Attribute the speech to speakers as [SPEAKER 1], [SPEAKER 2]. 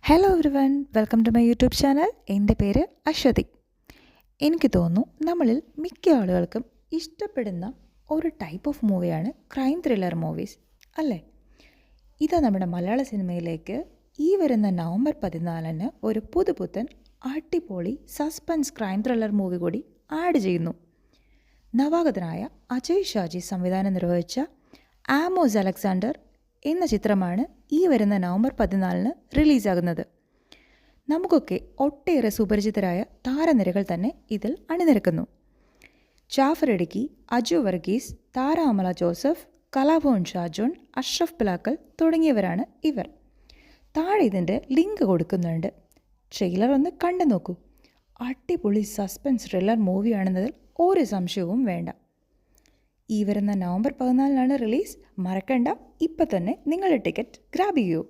[SPEAKER 1] Hello everyone, welcome to my YouTube channel. എൻ്റെ പേര് അശ്വതി. എനിക്ക് തോന്നുന്നു നമ്മളിൽ മിക്ക ആളുകൾക്കും ഇഷ്ടപ്പെടുന്ന ഒരു ടൈപ്പ് ഓഫ് മൂവിയാണ് ക്രൈം ത്രില്ലർ മൂവീസ് അല്ലേ? ഇതാ നമ്മുടെ മലയാള സിനിമയിലേക്ക് ഈ വരുന്ന നവംബർ 14-ന് ഒരു പുതുപുത്തൻ അടിപൊളി സസ്പെൻസ് ക്രൈം ത്രില്ലർ മൂവി കൂടി ആഡ് ചെയ്യുന്നു. നവാഗതനായ അജയ് ഷാജി സംവിധാനം നിർവഹിച്ച ആമോസ് അലക്സാണ്ടർ എന്ന ചിത്രമാണ് ഈ വരുന്ന നവംബർ 14-ന് റിലീസാകുന്നത്. നമുക്കൊക്കെ ഒട്ടേറെ സുപരിചിതരായ താരനിരകൾ തന്നെ ഇതിൽ അണിനിരക്കുന്നു. ജാഫർ ഇടുക്കി, അജു വർഗീസ്, താര അമല ജോസഫ്, കലാഭവൻ ഷാജോൺ, അഷ്റഫ് പിലാക്കൽ തുടങ്ങിയവരാണ് ഇവർ. താഴെ ഇതിൻ്റെ ലിങ്ക് കൊടുക്കുന്നുണ്ട്. ട്രെയിലർ ഒന്ന് കണ്ടു നോക്കൂ. അടിപൊളി സസ്പെൻസ് ത്രില്ലർ മൂവിയാണെന്നതിൽ ഒരു സംശയവും വേണ്ട. ഈ വരുന്ന നവംബർ 14-നാണ് റിലീസ്. മറക്കണ്ട, ഇപ്പം തന്നെ നിങ്ങളുടെ ടിക്കറ്റ് ഗ്രാബ് ചെയ്യൂ.